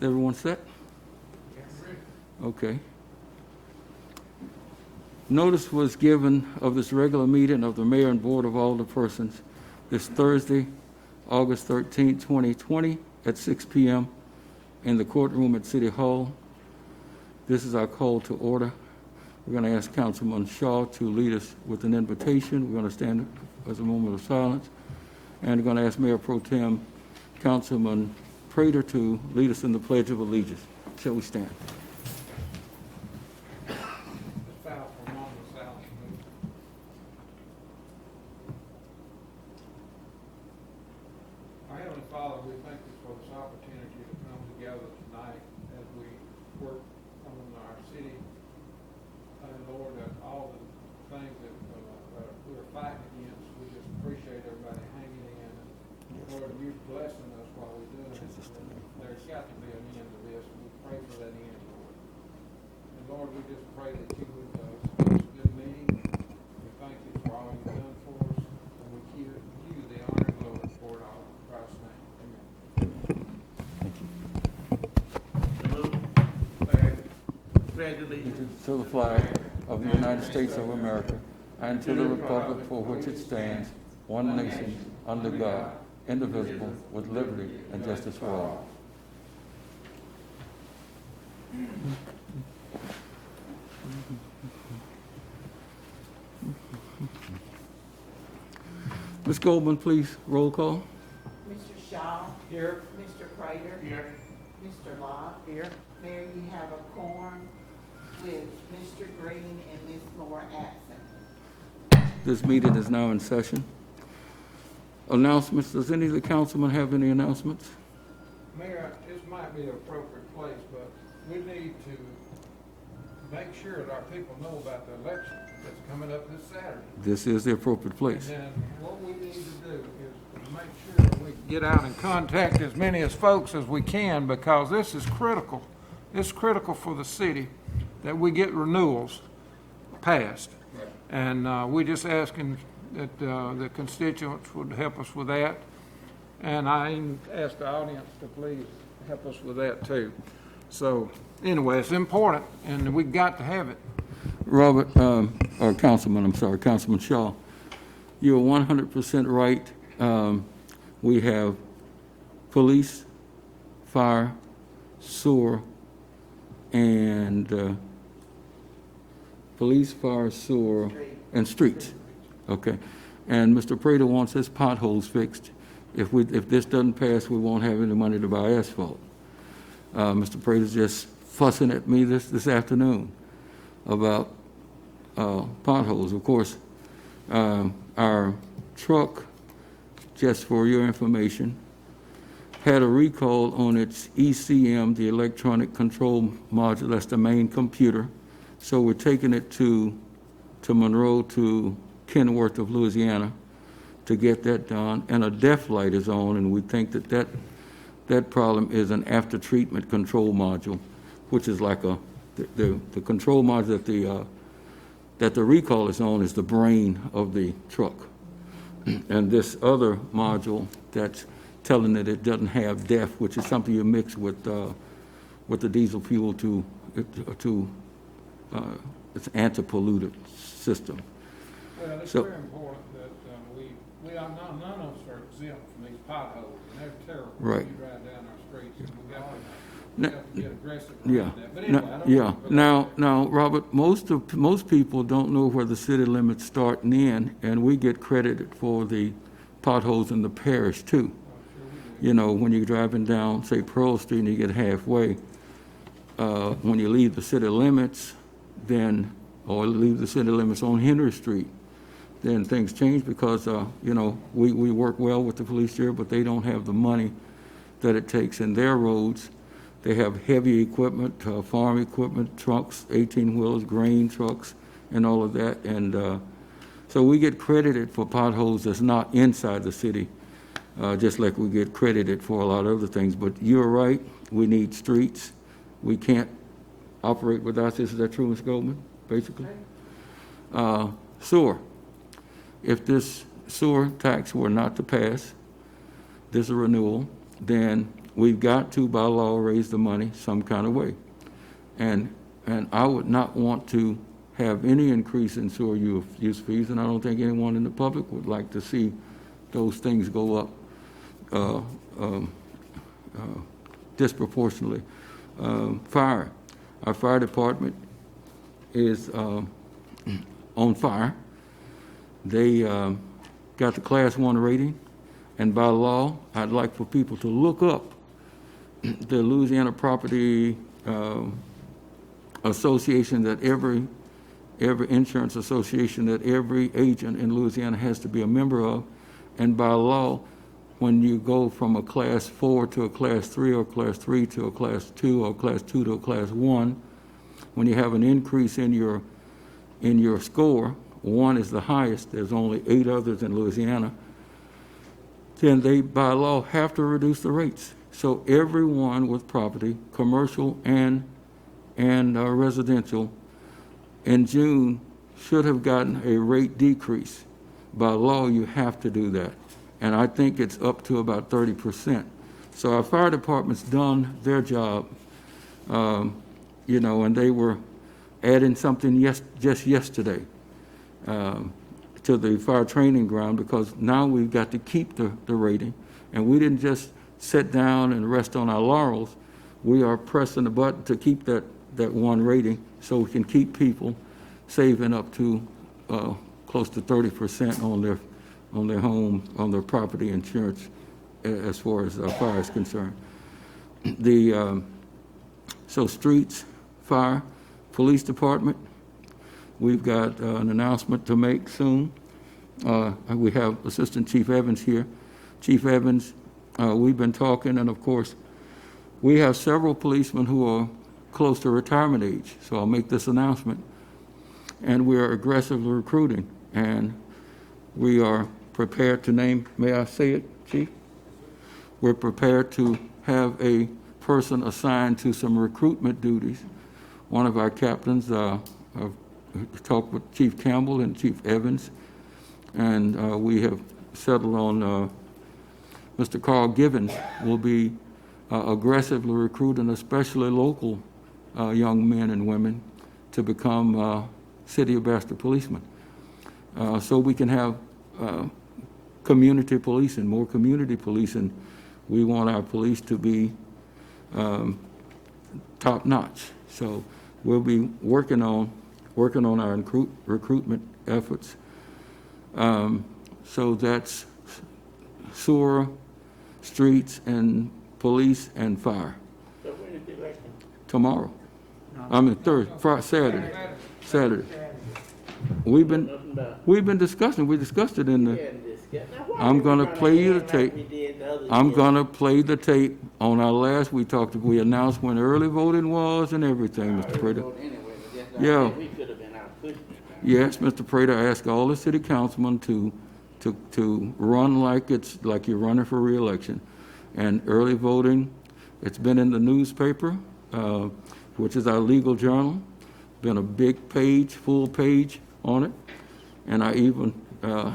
Everyone set? Okay. Notice was given of this regular meeting of the Mayor and Board of Alderpersons this Thursday, August 13, 2020, at 6 p.m. in the courtroom at City Hall. This is our call to order. We're going to ask Councilman Shaw to lead us with an invitation. We're going to stand as a moment of silence. And we're going to ask Mayor Pro Tem Councilman Prater to lead us in the Pledge of Allegiance. Shall we stand? Our Heavenly Father, we thank you for this opportunity to come together tonight as we work on our city. And Lord, all the things that we're fighting against, we just appreciate everybody hanging in. And Lord, you blessing us while we're doing it. There's got to be an end to this. We pray for that end, Lord. And Lord, we just pray that you would give us a good meeting. We thank you for all you've done for us. And we give you the honor and glory for it all. In Christ's name. Amen. Pledge allegiance To the flag of the United States of America and to the republic for which it stands, one nation, under God, indivisible, with liberty and justice for all. Ms. Goldman, please, roll call. Mr. Shaw. Here. Mr. Prater. here. Mr. Locke. Here. Mayor, you have a quorum with Mr. Green and Ms. Moore absent. This meeting is now in session. Announcements. Does any of the councilmen have any announcements? Mayor, this might be an appropriate place, but we need to make sure that our people know about the election that's coming up this Saturday. This is the appropriate place. And then what we need to do is to make sure that we get out and contact as many as folks as we can, because this is critical. It's critical for the city that we get renewals passed. And we're just asking that the constituents would help us with that. And I even ask the audience to please help us with that too. So anyway, it's important, and we've got to have it. Robert, or Councilman, I'm sorry, Councilman Shaw, you're 100% right. We have police, fire, sewer, and police, fire, sewer, and streets. Okay. And Mr. Prater wants his potholes fixed. If this doesn't pass, we won't have any money to buy asphalt. Mr. Prater's just fussing at me this afternoon about potholes. Of course, our truck, just for your information, had a recall on its ECM, the electronic control module. That's the main computer. So we're taking it to Monroe, to Kenworth of Louisiana, to get that done. And a DEF light is on, and we think that problem is an after-treatment control module, which is like the control module that the recall is on is the brain of the truck. And this other module that's telling it it doesn't have DEF, which is something you mix with the diesel fuel to it's an anti-pollutant system. Well, it's So- very important that we are none of us are exempt from these potholes, and they're terrible. Right. When you drive down our streets, and we Now- got to get aggressive Yeah. around that. But anyway, I don't Yeah. want to belabor Now, Robert, most people don't know where the city limits start and end, and we get credited for the potholes in the parish too. You know, when you're driving down, say, Pearl Street, and you get halfway, when you leave the city limits, then, or leave the city limits on Henry Street, then things change because, you know, we work well with the police here, but they don't have the money that it takes in their roads. They have heavy equipment, farm equipment, trucks, 18-wheelers, grain trucks, and all of that. And so we get credited for potholes that's not inside the city, just like we get credited for a lot of other things. But you're right, we need streets. We can't operate without this. Is that true, Ms. Goldman, basically? Sewer. If this sewer tax were not to pass, this renewal, then we've got to, by law, raise the money some kind of way. And I would not want to have any increase in sewer use fees, and I don't think anyone in the public would like to see those things go up disproportionately. Fire. Our fire department is on fire. They got the Class 1 rating, and by law, I'd like for people to look up the Louisiana Property Association, that every insurance association that every agent in Louisiana has to be a member of. And by law, when you go from a Class 4 to a Class 3, or Class 3 to a Class 2, or Class 2 to a Class 1, when you have an increase in your score, 1 is the highest, there's only 8 others in Louisiana, then they, by law, have to reduce the rates. So everyone with property, commercial and residential, in June should have gotten a rate decrease. By law, you have to do that. And I think it's up to about 30%. So our fire department's done their job, and they were adding something just yesterday to the fire training ground, because now we've got to keep the rating. And we didn't just sit down and rest on our laurels. We are pressing the button to keep that 1 rating, so we can keep people saving up to close to 30% on their home, on their property insurance, as far as fire is concerned. So streets, fire, police department, we've got an announcement to make soon. We have Assistant Chief Evans here. Chief Evans, we've been talking, and of course, we have several policemen who are close to retirement age, so I'll make this announcement. And we are aggressively recruiting, and we are prepared to name, may I say it, Chief? We're prepared to have a person assigned to some recruitment duties. One of our captains, I've talked with Chief Campbell and Chief Evans, and we have settled on Mr. Carl Givens will be aggressively recruiting, especially local young men and women, to become City of Bastrop policemen. So we can have community policing, more community policing. We want our police to be top notch. So we'll be working on our recruitment efforts. So that's sewer, streets, and police, and fire. So when is the election? Tomorrow. I mean Saturday. We've been discussing. We discussed it in the. I'm gonna play you the tape. I'm gonna play the tape. On our last, we announced when early voting was and everything, Mr. Prater. Yeah. We could have been out pushing it. Yes, Mr. Prater, I asked all the city councilmen to run like you're running for re-election. And early voting, it's been in the newspaper, which is our legal journal. Been a big page, full page on it. And I even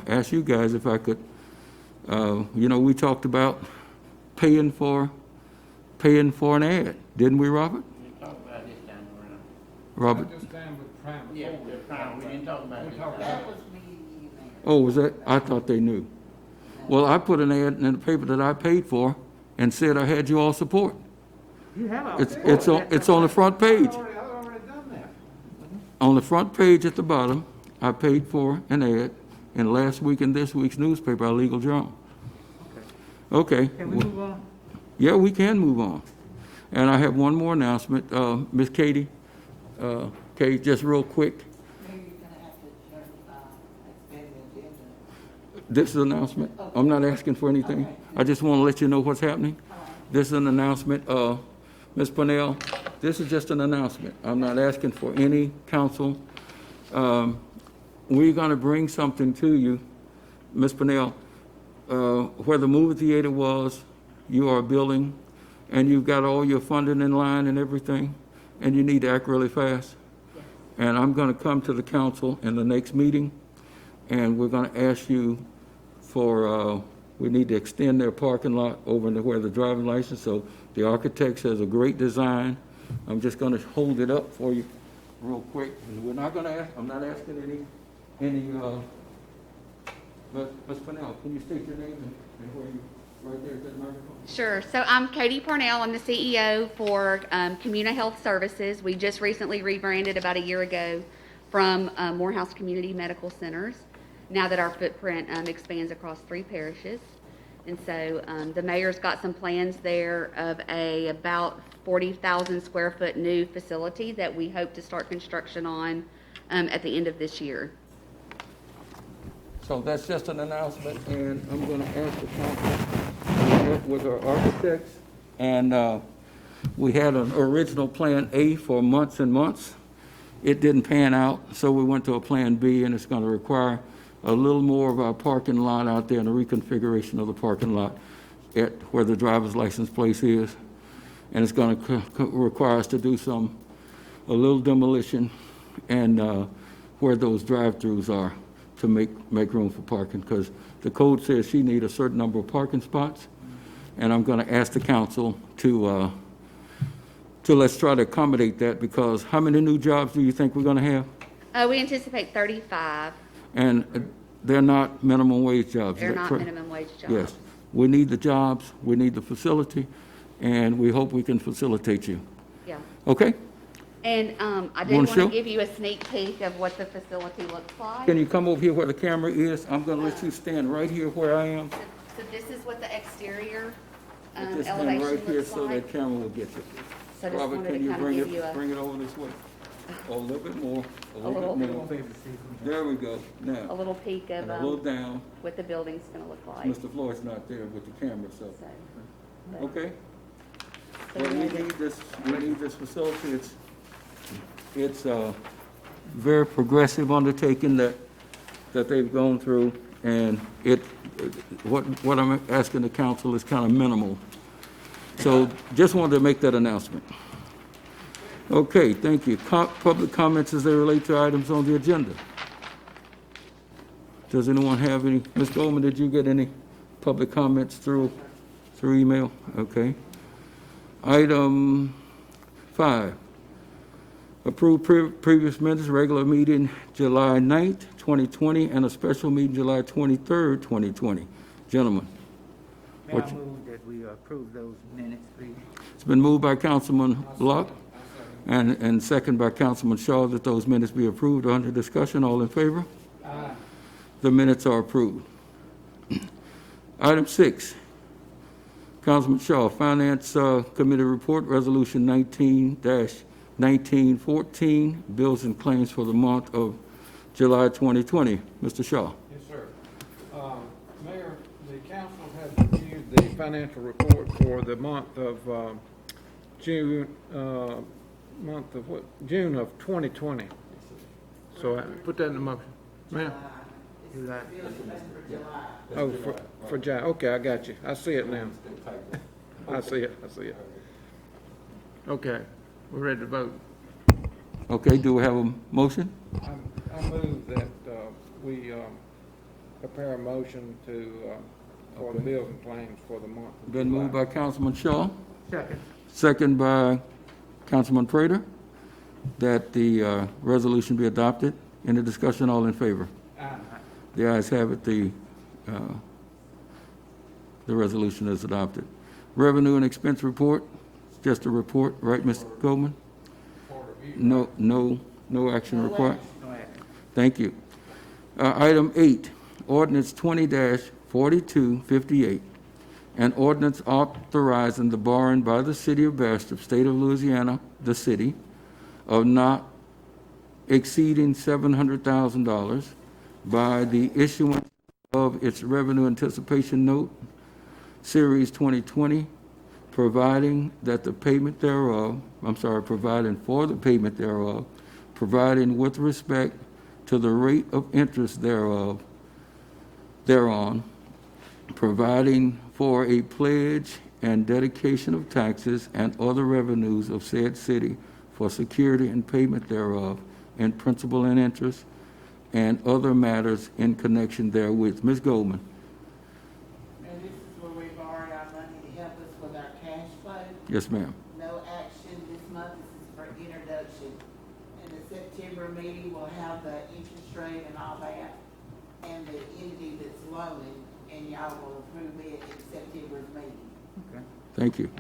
asked you guys if I could, we talked about paying for an ad, didn't we, Robert? We talked about this time around. Robert? Not just down with prime. Yeah, the prime, we didn't talk about this time. That was me, you know. Oh, was that? I thought they knew. Well, I put an ad in the paper that I paid for and said I had you all support. You have It's on the front page. I've already done that. On the front page at the bottom, I paid for an ad in last week and this week's newspaper, our legal journal. Okay. Can we move on? Yeah, we can move on. And I have one more announcement. Miss Katie, Kate, just real quick. Maybe you're gonna have to expand the agenda. This is an announcement. I'm not asking for anything. I just want to let you know what's happening. This is an announcement. Ms. Purnell, this is just an announcement. I'm not asking for any counsel. We're going to bring something to you, Ms. Purnell, where the movie theater was, you are building, and you've got all your funding in line and everything, and you need to act really fast. Yes. And I'm going to come to the council in the next meeting, and we're going to ask you for We need to extend their parking lot over to where the driving license, so the architect has a great design. I'm just gonna hold it up for you real quick. And we're not gonna ask, I'm not asking Ms. Pennell, can you state your name and where you, right there at that microphone? Sure. So I'm Katie Parnell. I'm the CEO for Communa Health Services. We just recently rebranded about a year ago from Morehouse Community Medical Centers, now that our footprint expands across 3 parishes. And so the mayor's got some plans there of about 40,000 square foot new facility that we hope to start construction on at the end of this year. So that's just an announcement, and I'm gonna ask the council, we met with our architects, and we had an original Plan A for months and months. It didn't pan out, so we went to a Plan B, and it's gonna require a little more of our parking lot out there and a reconfiguration of the parking lot at where the driver's license place is. And it's gonna require us to do a little demolition and where those drive-throughs are, to make room for parking, because the code says she need a certain number of parking spots. And I'm gonna ask the council to let's try to accommodate that, because how many new jobs do you think we're gonna have? We anticipate 35. And they're not minimum wage jobs. They're is that not correct? minimum wage jobs. Yes. We need the jobs, we need the facility, and we hope we can facilitate you. Yeah. Okay? And I did Wanna want show? to give you a sneak peek of what the facility looks like. Can you come over here where the camera is? I'm gonna let you stand right here where I am. So this is what the exterior Just stand elevation right here looks so like. that camera will get you. So I just Robert, wanted can to you kind of bring give you bring it over this way? A little bit more, a little bit more. There we go, a now. little peek of And a little down. what the building's going to look like. Mr. Floyd's not there with the camera, so, So, but- okay? so Well, we we know that- need this facility. It's a very progressive undertaking that they've gone through, and what I'm asking the council is kind of minimal. So just wanted to make that announcement. Okay, thank you. Public comments as they relate to items on the agenda. Does anyone have any? Ms. Goldman, did you get any public comments through email? Okay. Item 5, approve previous minutes, regular meeting July 9th, 2020, and a special meeting July 23rd, 2020. Gentlemen, May I move that we approve those minutes, please? it's been moved by Councilman Locke and second by Councilman Shaw that those minutes be approved. Under discussion, all in favor? Aye. The minutes are approved. Item 6, Councilman Shaw, Finance Committee Report, Resolution 19-1914, Bills and Claims for the month of July 2020. Mr. Shaw. Yes, sir. Mayor, the council has reviewed the financial report for the month of June, June of 2020. So I put that in the motion. Ma'am? July. Oh, for July. Okay, I got you. I see it now. I see it. Okay, we're ready to vote. Okay, do we have a motion? I move that we prepare a motion for the bills and claims for the month of Been moved July. by Councilman Shaw, Second. second by Councilman Prater, that the resolution be adopted. Any discussion, all in favor? Aye. The ayes have it, the resolution is adopted. Revenue and expense report, just a report, right, Ms. Goldman? For review. No action required. No action. Thank you. Item 8, ordinance 20-4258, an ordinance authorizing the borrowing by the city of Bastrop, state of Louisiana, the city, of not exceeding $700,000 by the issuance of its revenue anticipation note, Series 2020, providing for the payment thereof, providing with respect to the rate of interest thereon, providing for a pledge and dedication of taxes and other revenues of said city for security and payment thereof, and principal and interest, and other matters in connection therewith. Ms. Goldman. Mayor, Yes, ma'am. No action this month, this is for introduction. And the September meeting will have the interest rate and all that, and the entity that's loaning, and y'all will approve it in September's meeting. Okay. Thank you.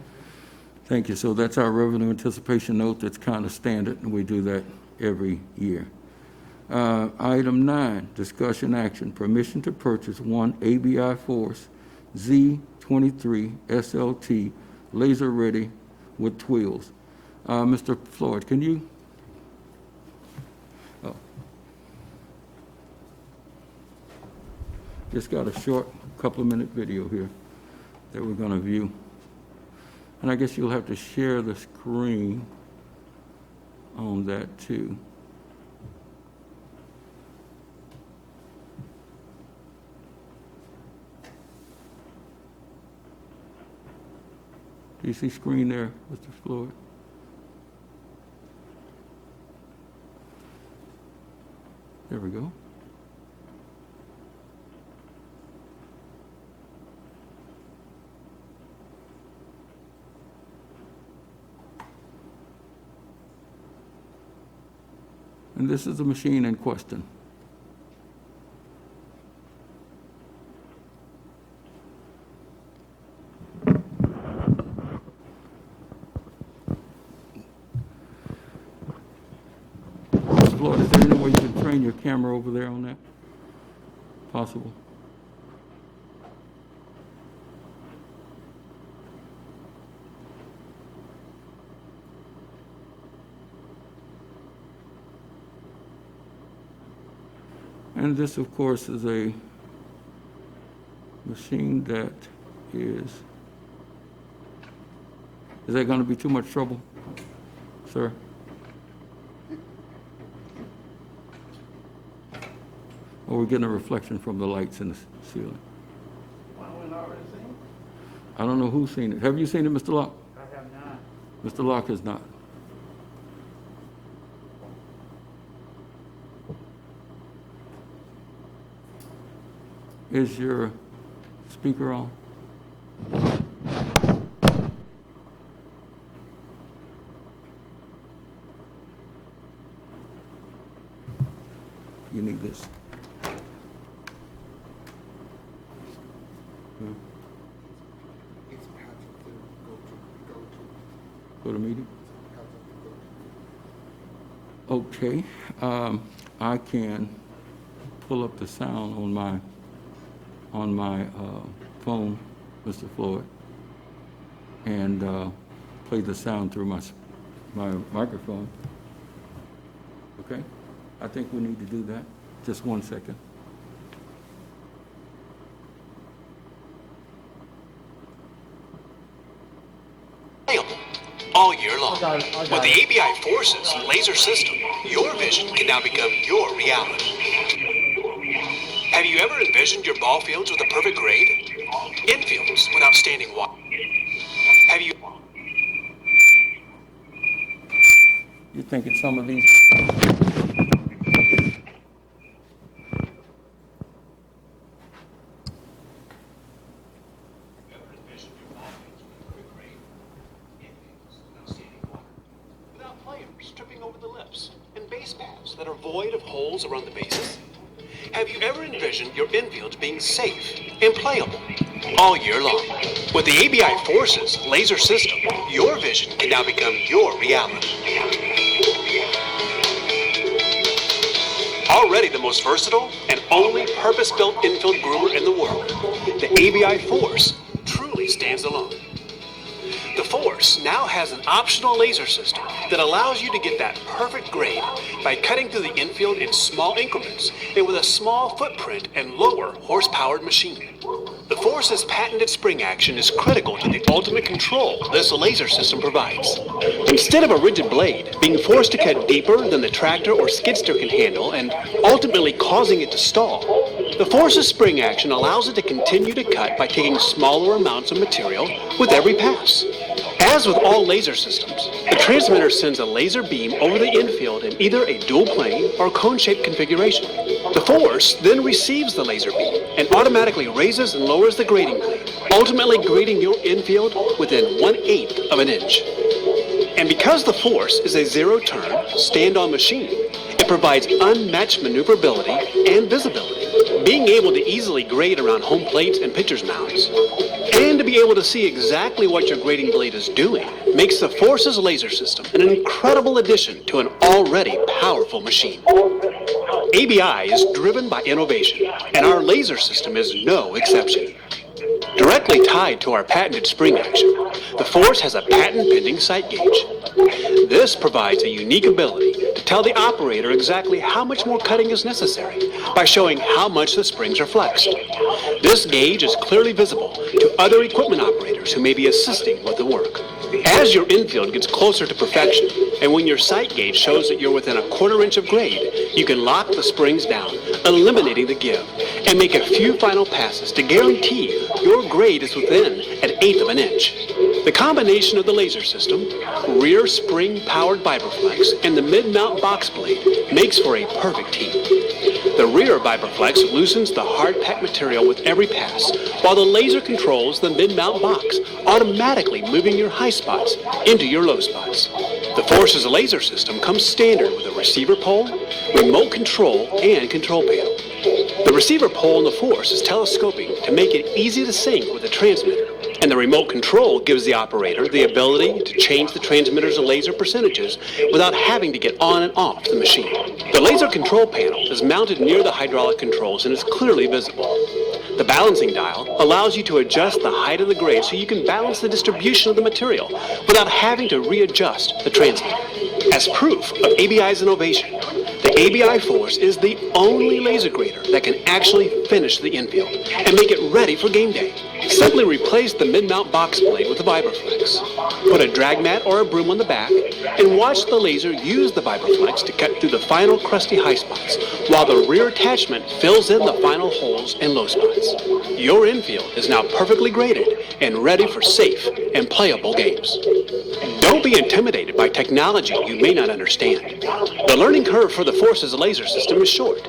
Thank you. So that's our revenue anticipation note. That's kind of standard, and we do that every year. Item 9, discussion action, permission to purchase one ABI Force Z23 SLT laser ready with twills. Mr. Floyd, can you? Oh. Just got a short couple-minute video here that we're going to view. And I guess you'll have to share the screen on that too. Do you see screen there, Mr. Floyd? There we go. And this is the machine in question. Lord, is there any way you can train your camera over there on that? Possible? And this, of course, is a machine that is that going to be too much trouble, sir? Or we're getting a reflection from the lights in the ceiling? Why we already seen? I don't know who's seen it. Have you seen it, Mr. Locke? I have not. Mr. Locke has not. Is your speaker on? You need this. It's Patrick to Go to meeting? Okay. I can pull up the sound on my phone, Mr. Floyd, and play the sound through my microphone. Okay? I think we need to do that. Just 1 second. All year long. With the ABI Forces laser system, your vision can now become your reality. Have you ever envisioned your ball fields with a perfect grade? Infields with outstanding water? Have you... You thinking some of these... without players tripping over the lips and base paths that are void of holes around the bases? Have you ever envisioned your infields being safe and playable all year long? With the ABI Forces laser system, your vision can now become your reality. Already the most versatile and only purpose-built infield groomer in the world, the ABI Force truly stands alone. The Force now has an optional laser system that allows you to get that perfect grade by cutting through the infield in small increments and with a small footprint and lower horsepowered machine. The Force's patented spring action is critical to the ultimate control this laser system provides. Instead of a rigid blade being forced to cut deeper than the tractor or skid steer can handle and ultimately causing it to stall, the Force's spring action allows it to continue to cut by taking smaller amounts of material with every pass. As with all laser systems, the transmitter sends a laser beam over the infield in either a dual plane or cone-shaped configuration. The force then receives the laser beam and automatically raises and lowers the grading blade, ultimately grading your infield within 1/8 of an inch. And because the force is a zero-turn, stand-on machine, it provides unmatched maneuverability and visibility, being able to easily grade around home plates and pitcher's mounds. And to be able to see exactly what your grading blade is doing makes the Force's laser system an incredible addition to an already powerful machine. ABI is driven by innovation, and our laser system is no exception. Directly tied to our patented spring action, the Force has a patent-pending sight gauge. This provides a unique ability to tell the operator exactly how much more cutting is necessary by showing how much the springs are flexed. This gauge is clearly visible to other equipment operators who may be assisting with the work. As your infield gets closer to perfection, and when your sight gauge shows that you're within a 1/4 inch of grade, you can lock the springs down, eliminating the give, and make a few final passes to guarantee your grade is within 1/8 of an inch. The combination of the laser system, rear spring-powered Vibroflex, and the mid-mount box blade makes for a perfect team. The rear Vibroflex loosens the hard-packed material with every pass, while the laser controls the mid-mount box, automatically moving your high spots into your low spots. The Force's laser system comes standard with a receiver pole, remote control, and control panel. The receiver pole in the Force is telescoping to make it easy to sync with the transmitter, and the remote control gives the operator the ability to change the transmitter's laser percentages without having to get on and off the machine. The laser control panel is mounted near the hydraulic controls and is clearly visible. The balancing dial allows you to adjust the height of the grade so you can balance the distribution of the material without having to readjust the transmitter. As proof of ABI's innovation, the ABI Force is the only laser grader that can actually finish the infield and make it ready for game day. Simply replace the mid-mount box blade with the Vibroflex. Put a drag mat or a broom on the back and watch the laser use the Vibroflex to cut through the final crusty high spots while the rear attachment fills in the final holes and low spots. Your infield is now perfectly graded and ready for safe and playable games. Don't be intimidated by technology you may not understand. The learning curve for the Force's laser system is short,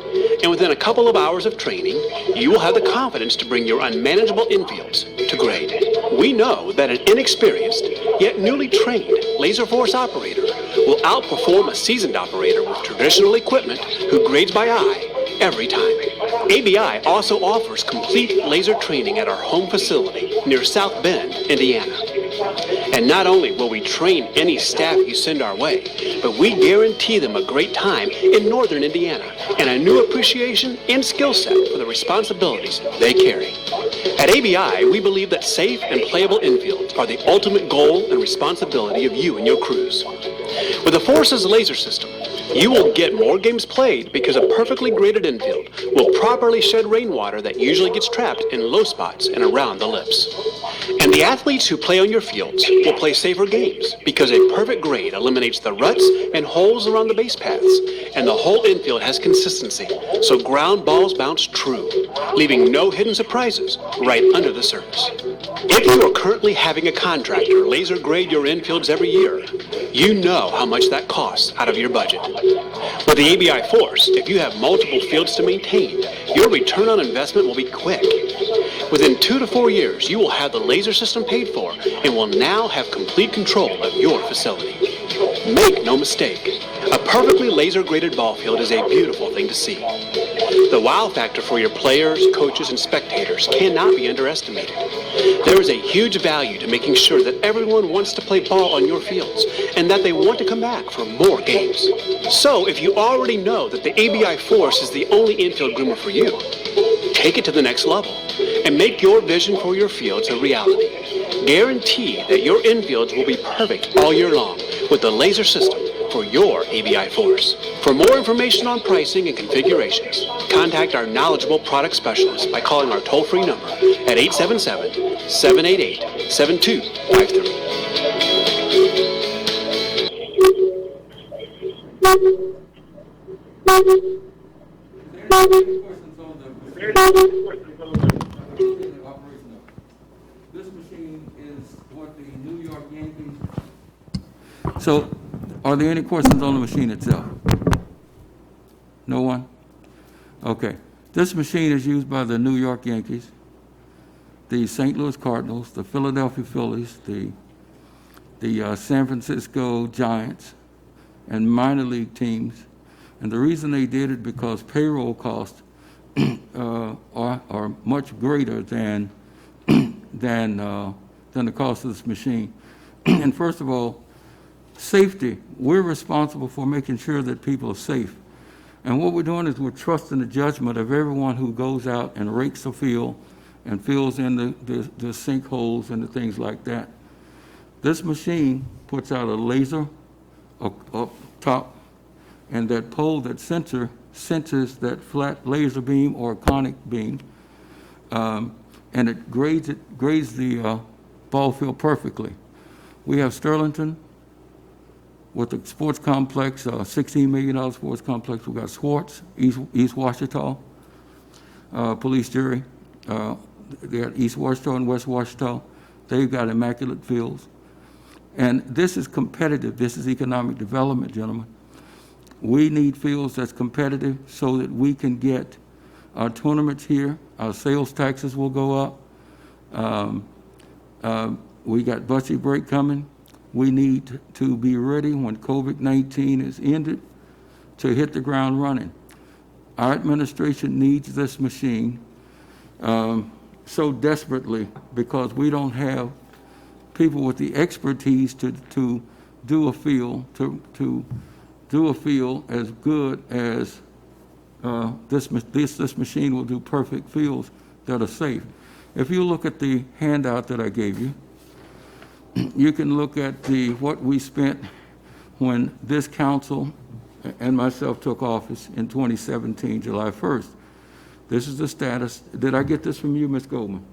and within a couple of hours of training, you will have the confidence to bring your unmanageable infields to grade. We know that an inexperienced, yet newly trained laser force operator will outperform a seasoned operator with traditional equipment who grades by eye every time. ABI also offers complete laser training at our home facility near South Bend, Indiana. And not only will we train any staff you send our way, but we guarantee them a great time in northern Indiana and a new appreciation and skill set for the responsibilities they carry. At ABI, we believe that safe and playable infields are the ultimate goal and responsibility of you and your crews. With the Force's laser system, you will get more games played because a perfectly graded infield will properly shed rainwater that usually gets trapped in low spots and around the lips. And the athletes who play on your fields will play safer games because a perfect grade eliminates the ruts and holes around the base paths, and the whole infield has consistency, so ground balls bounce true, leaving no hidden surprises right under the surface. If you are currently having a contractor laser grade your infields every year, you know how much that costs out of your budget. With the ABI Force, if you have multiple fields to maintain, your return on investment will be quick. Within 2 to 4 years, you will have the laser system paid for and will now have complete control of your facility. Make no mistake, a perfectly laser-graded ball field is a beautiful thing to see. The wow factor for your players, coaches, and spectators cannot be underestimated. There is a huge value to making sure that everyone wants to play ball on your fields and that they want to come back for more games. So if you already know that the ABI Force is the only infield groomer for you, take it to the next level and make your vision for your fields a reality. Guarantee that your infields will be perfect all year long with the laser system for your ABI Force. For more information on pricing and configurations, contact our knowledgeable product specialist by calling our toll-free number at 877-788-7253. This machine is what the New York Yankees. So, are there any questions on the machine itself? No one? Okay. This machine is used by the New York Yankees, the St. Louis Cardinals, the Philadelphia Phillies, the San Francisco Giants, and minor league teams. And the reason they did it because payroll costs are much greater than the cost of this machine. And first of all, safety. We're responsible for making sure that people are safe. And what we're doing is we're trusting the judgment of everyone who goes out and rakes the field and fills in the sinkholes and the things like that. This machine puts out a laser up top, and that pole that centers that flat laser beam or conic beam, and it grades the ball field perfectly. We have Sterlington with the sports complex, $16 million sports complex. We've got Swartz, East Washita, police jury. They got East Washita and West Washita. They've got immaculate fields. And this is competitive. This is economic development, gentlemen. We need fields that's competitive so that we can get our tournaments here. Our sales taxes will go up. We got budget break coming. We need to be ready when COVID-19 is ended to hit the ground running. Our administration needs this machine so desperately because we don't have people with the expertise to do a field as good as this machine will do perfect fields that are safe. If you look at the handout that I gave you, you can look at what we spent when this council and myself took office in 2017, July 1st. This is the status. Did I get this from you, Ms. Goldman?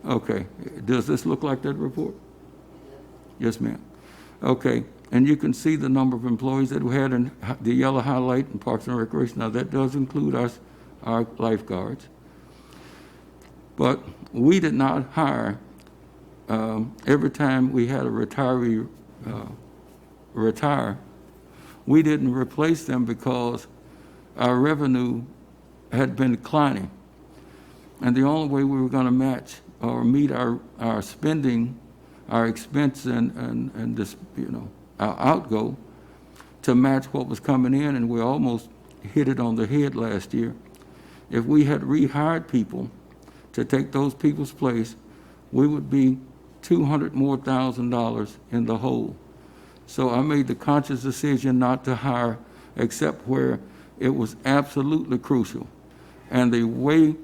Okay. Does this look like that report? Yes, ma'am. Okay. And you can see the number of employees that we had in the yellow highlight in Parks and Recreation. Now, that does include our lifeguards. But we did not hire, every time we had a retiree retire, we didn't replace them because our revenue had been declining. And the only way we were going to match or meet our spending, our expense and this, our outgo to match what was coming in, and we almost hit it on the head last year. If we had rehired people to take those people's place, we would be $200,000 more in the hole. So I made the conscious decision not to hire except where it was absolutely crucial. And the way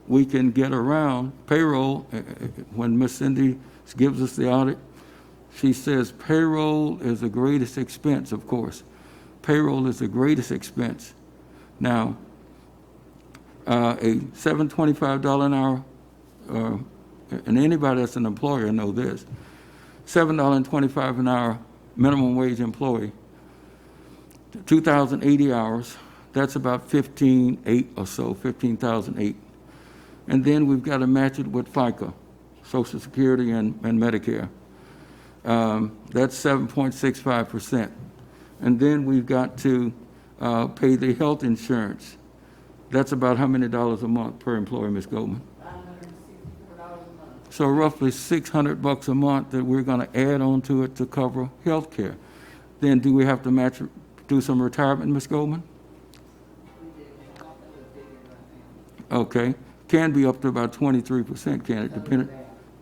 we can get around payroll, when Miss Cindy gives us the audit, she says payroll is the greatest expense, of course. Payroll is the greatest expense. Now, a $7.25 an hour, and anybody that's an employer know this, $7.25 an hour minimum wage employee, 2,080 hours, that's about 15,800 or so, 15,008. And then we've got to match it with FICA, Social Security and Medicare. That's 7.65%. And then we've got to pay the health insurance. That's about how many dollars a month per employee, Ms. Goldman? $564 a month. So roughly $600 a month that we're going to add on to it to cover health care. Then do we have to do some retirement, Ms. Goldman? Okay. Can be up to about 23%, can it? Depending.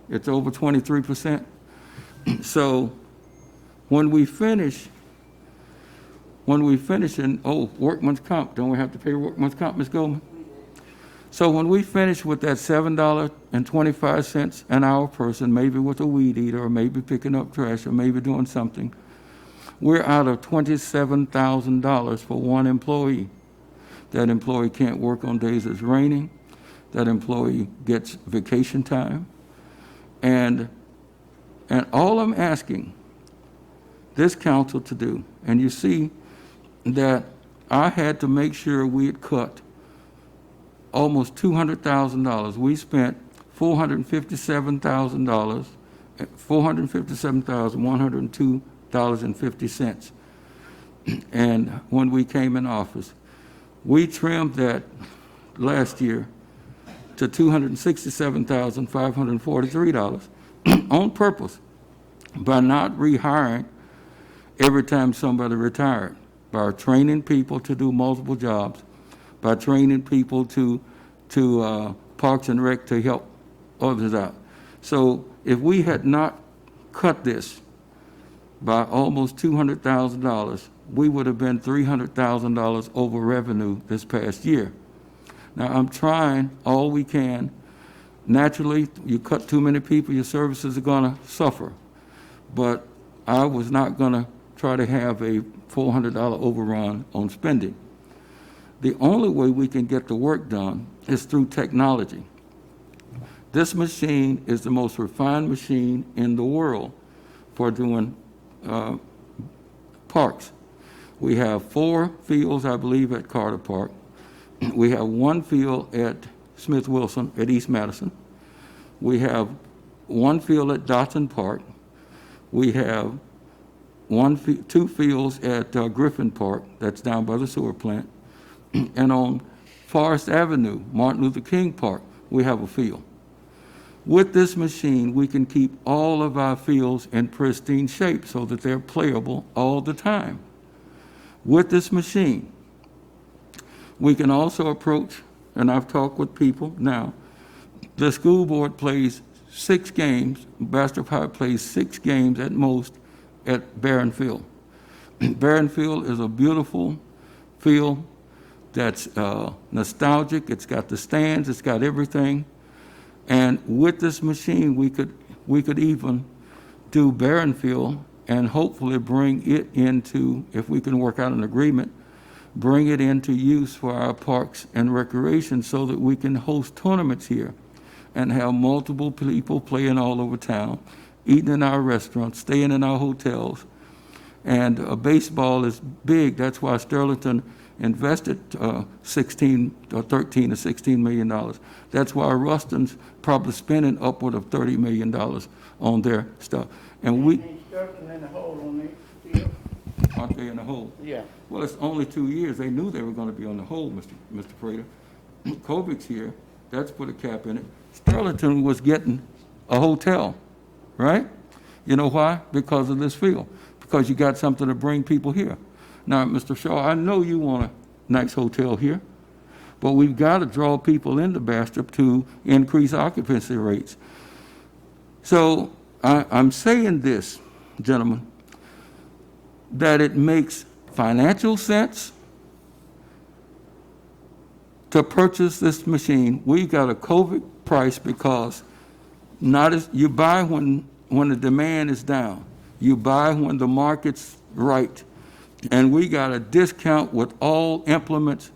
It's over 23%. So when we finish in, workman's comp, don't we have to pay workman's comp, Ms. Goldman? So when we finish with that $7.25 an hour person, maybe with a weed eater, or maybe picking up trash, or maybe doing something, we're out of $27,000 for one employee. That employee can't work on days it's raining. That employee gets vacation time. And all I'm asking this council to do, and you see that I had to make sure we had cut almost $200,000. We spent $457,000, $457,102.50. And when we came in office, We trimmed that last year to $267,543 on purpose by not rehiring every time somebody retired, by training people to do multiple jobs, by training people to Parks and Rec to help others out. So if we had not cut this by almost $200,000, we would have been $300,000 over revenue this past year. Now, I'm trying all we can. Naturally, you cut too many people, your services are going to suffer. But I was not going to try to have a $400 overrun on spending. The only way we can get the work done is through technology. This machine is the most refined machine in the world for doing parks. We have 4 fields, I believe, at Carter Park. We have 1 field at Smith Wilson at East Madison. We have 1 field at Dotson Park. We have 2 fields at Griffin Park, that's down by the sewer plant. And on Forest Avenue, Martin Luther King Park, we have a field. With this machine, we can keep all of our fields in pristine shape so that they're playable all the time. With this machine, we can also approach, and I've talked with people now, the school board plays 6 games, Bastrop High plays 6 games at most at Barron Field. Barron Field is a beautiful field that's nostalgic. It's got the stands, it's got everything. And with this machine, we could even do Barron Field and hopefully bring it into, if we can work out an agreement, bring it into use for our parks and recreation so that we can host tournaments here and have multiple people playing all over town, eating in our restaurants, staying in our hotels. And baseball is big. That's why Sterlington invested 13 or $16 million. That's why Ruston's probably spending upward of $30 million on their stuff. And we Ain't Sterling in the hole on it still? aren't they in the hole? Yeah. Well, it's only 2 years. They knew they were going to be on the hole, Mr. Prater. Kovic's here. That's put a cap in it. Sterlington was getting a hotel, right? You know why? Because of this field. Because you got something to bring people here. Now, Mr. Shaw, I know you want a nice hotel here, but we've got to draw people into Bastrop to increase occupancy rates. So I'm saying this, gentlemen, that it makes financial sense to purchase this machine. We got a COVID price because you buy when the demand is down. You buy when the market's right. And we got a discount with all implements.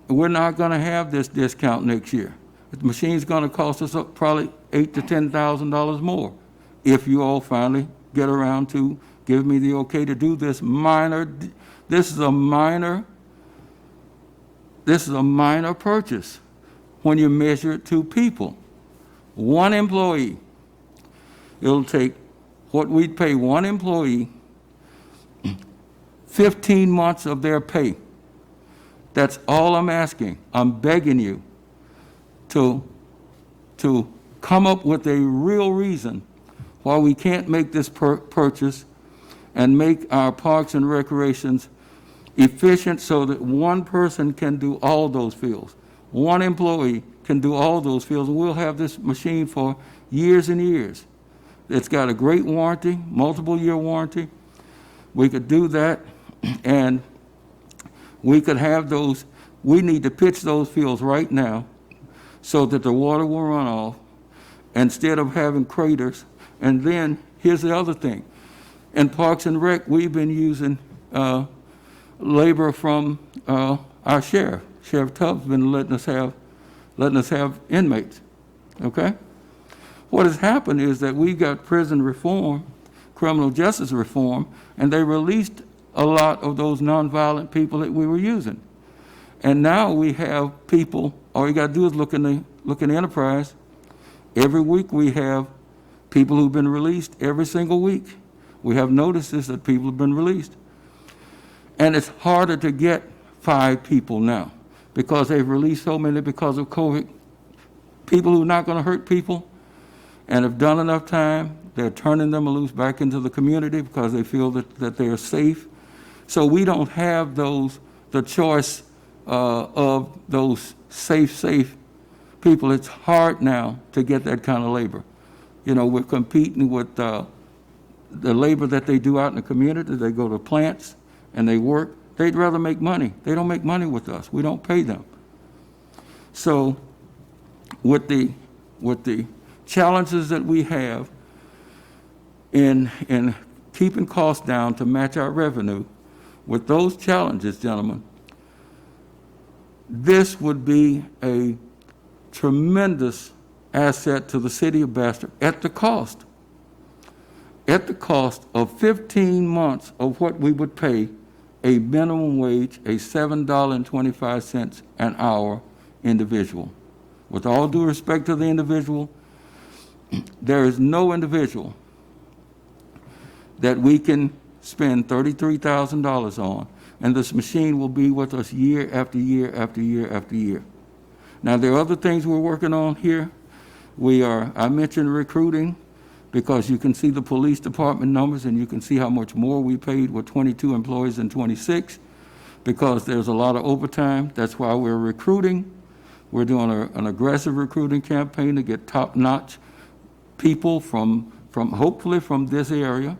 We're not going to have this discount next year. The machine's going to cost us probably $8,000 to $10,000 more if you all finally get around to give me the okay to do this minor. This is a minor purchase when you measure it to people. 1 employee. It'll take what we'd pay 1 employee 15 months of their pay. That's all I'm asking. I'm begging you to come up with a real reason why we can't make this purchase and make our parks and recreations efficient so that 1 person can do all those fields. 1 employee can do all those fields, and we'll have this machine for years and years. It's got a great warranty, multiple year warranty. We could do that, and we could have those. We need to pitch those fields right now so that the water will run off instead of having craters. And then here's the other thing. In Parks and Rec, we've been using labor from our sheriff. Sheriff Tubbs been letting us have inmates. Okay? What has happened is that we got prison reform, criminal justice reform, and they released a lot of those nonviolent people that we were using. And now we have people, all you got to do is look in the enterprise. Every week we have people who've been released every single week. We have notices that people have been released. And it's harder to get 5 people now because they've released so many because of COVID. People who are not going to hurt people and have done enough time, they're turning them loose back into the community because they feel that they are safe. So we don't have the choice of those safe people. It's hard now to get that kind of labor. You know, we're competing with the labor that they do out in the community. They go to plants and they work. They'd rather make money. They don't make money with us. We don't pay them. So with the challenges that we have in keeping costs down to match our revenue, with those challenges, gentlemen, this would be a tremendous asset to the city of Bastrop at the cost of 15 months of what we would pay a minimum wage, a $7.25 an hour individual. With all due respect to the individual, there is no individual that we can spend $33,000 on, and this machine will be with us year after year after year after year. Now, there are other things we're working on here. I mentioned recruiting, because you can see the police department numbers and you can see how much more we paid with 22 employees than 26, because there's a lot of overtime. That's why we're recruiting. We're doing an aggressive recruiting campaign to get top-notch people from hopefully from this area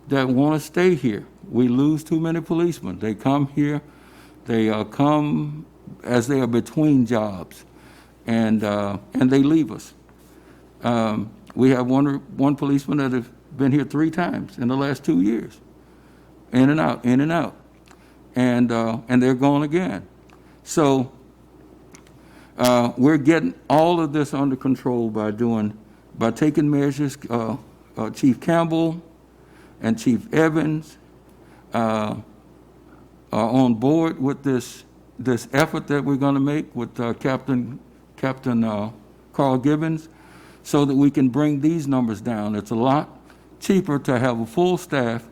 that want to stay here. We lose too many policemen. They come here, they come as they are between jobs, and they leave us. We have one policeman that has been here 3 times in the last 2 years, in and out, and they're gone again. So we're getting all of this under control by taking measures. Chief Campbell and Chief Evans are on board with this effort that we're going to make with Captain Carl Gibbons, so that we can bring these numbers down. It's a lot cheaper to have a full staff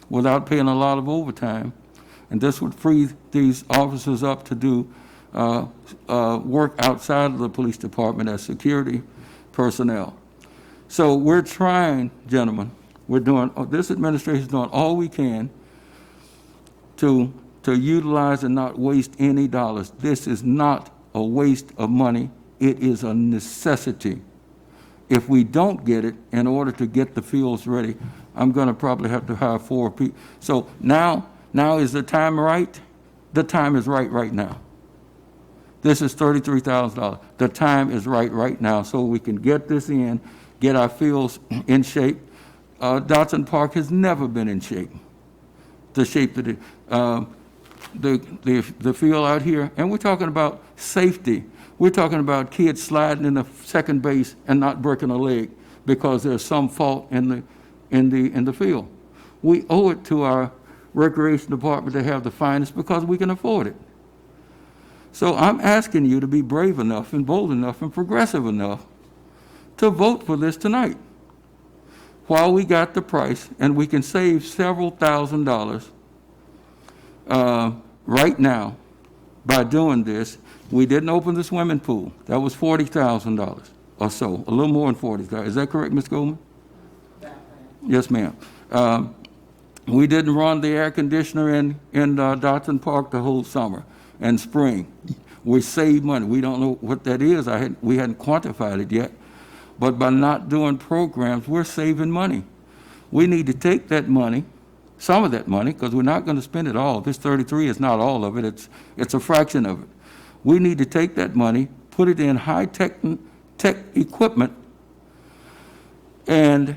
without paying a lot of overtime, and this would free these officers up to do work outside of the police department as security personnel. So we're trying, gentlemen, this administration is doing all we can to utilize and not waste any dollars. This is not a waste of money. It is a necessity. If we don't get it, in order to get the fields ready, I'm going to probably have to hire 4 people. So now is the time right? The time is right now. This is $33,000. The time is right now, so we can get this in, get our fields in shape. Dotson Park has never been in shape, the shape that the field out here, and we're talking about safety. We're talking about kids sliding in the second base and not breaking a leg because there's some fault in the field. We owe it to our recreation department to have the finest because we can afford it. So I'm asking you to be brave enough and bold enough and progressive enough to vote for this tonight, while we got the price, and we can save several $1,000s right now by doing this. We didn't open the swimming pool. That was $40,000 or so, a little more than $40,000. Is that correct, Ms. Goldman? Yes, ma'am. We didn't run the air conditioner in Dotson Park the whole summer and spring. We saved money. We don't know what that is. We hadn't quantified it yet. But by not doing programs, we're saving money. We need to take that money, some of that money, because we're not going to spend it all. This 33 is not all of it. It's a fraction of it. We need to take that money, put it in high-tech equipment, and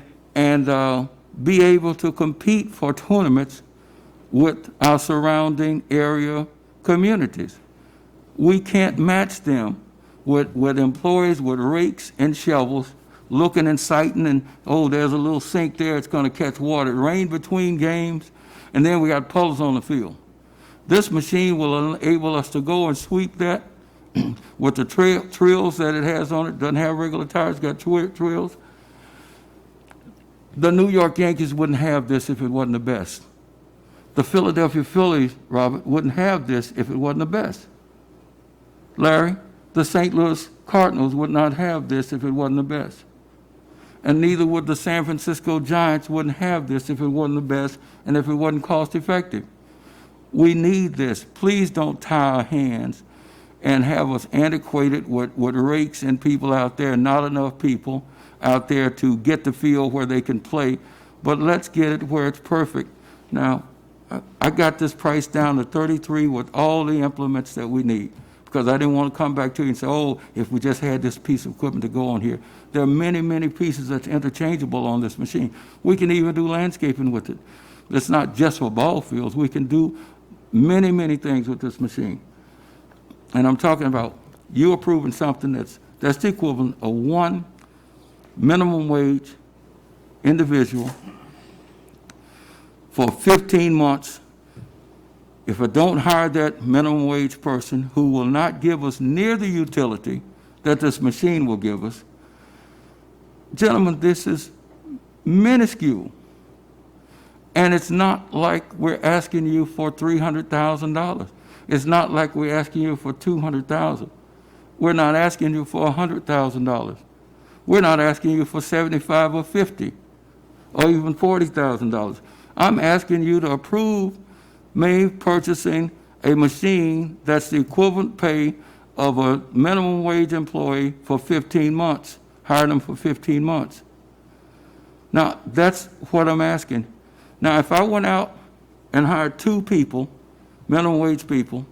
be able to compete for tournaments with our surrounding area communities. We can't match them with employees with rakes and shovels looking and sighting, and, oh, there's a little sink there, it's going to catch water. It rained between games, and then we got puddles on the field. This machine will enable us to go and sweep that with the trails that it has on it. Doesn't have regular tires, got trails. The New York Yankees wouldn't have this if it wasn't the best. The Philadelphia Phillies, Robert, wouldn't have this if it wasn't the best. Larry, the St. Louis Cardinals would not have this if it wasn't the best. And neither would the San Francisco Giants wouldn't have this if it wasn't the best and if it wasn't cost effective. We need this. Please don't tie our hands and have us antiquated with rakes and people out there, not enough people out there to get the field where they can play, but let's get it where it's perfect. Now, I got this price down to 33 with all the implements that we need, because I didn't want to come back to you and say, oh, if we just had this piece of equipment to go on here. There are many, many pieces that's interchangeable on this machine. We can even do landscaping with it. It's not just for ball fields. We can do many, many things with this machine. And I'm talking about you approving something that's the equivalent of one minimum wage individual for 15 months. If I don't hire that minimum wage person who will not give us near the utility that this machine will give us, gentlemen, this is minuscule. And it's not like we're asking you for $300,000. It's not like we're asking you for $200,000. We're not asking you for $100,000. We're not asking you for $75,000 or $50,000 or even $40,000. I'm asking you to approve me purchasing a machine that's the equivalent pay of a minimum wage employee for 15 months. Hire them for 15 months. Now, that's what I'm asking. Now, if I went out and hired 2 people, minimum wage people,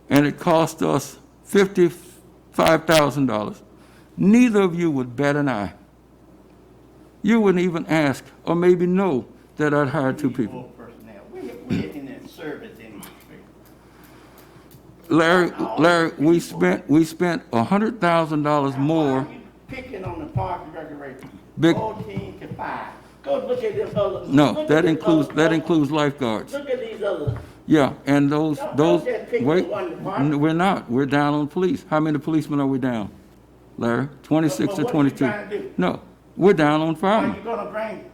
and it cost us $55,000, neither of you would bat an eye. You wouldn't even ask or maybe know that I'd hired 2 people. More personnel. We're in that service industry. Larry, we spent $100,000 more. Why are you picking on the park and recreation? Big- 14 to 5. Go look at this other. No, look that at this other- includes lifeguards. Look at these other. Yeah, and those, Don't just pick wait, one department. we're not. We're down on police. How many policemen are we down, Larry? 26 to But what are you 22. trying to do? No, we're down on Are firemen. you gonna bring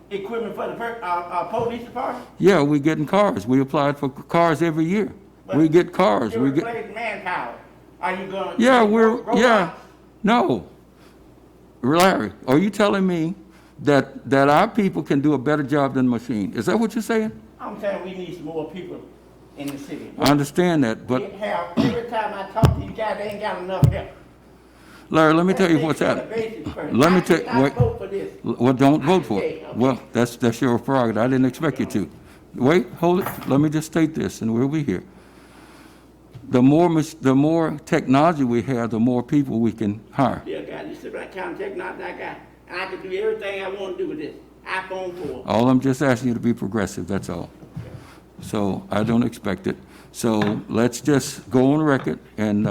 equipment for the police department? Yeah, we're getting cars. We applied for cars every year. We get cars. You We get, replace manpower. Are you gonna? yeah, robots? no. Larry, are you telling me that our people can do a better job than the machine? Is that what you're saying? I'm saying we need some more people in the city. I understand that, We but have, every time I talk to you guys, they ain't got enough help. Larry, let me tell you Let's what's take happening. care of the basics first. Let me I tell- did not wait. vote for this. Well, don't vote for Okay, it. okay. Well, that's your prerogative. I didn't expect you to. Wait, hold it. Let me just state this, and we'll be here. The more technology we have, the more people we can hire. Yeah, God, you see what kind of technology I got? And I can do everything I want to do with this. iPhone 4. All I'm just asking you to be progressive, that's all. So I don't expect it. So let's just go on record and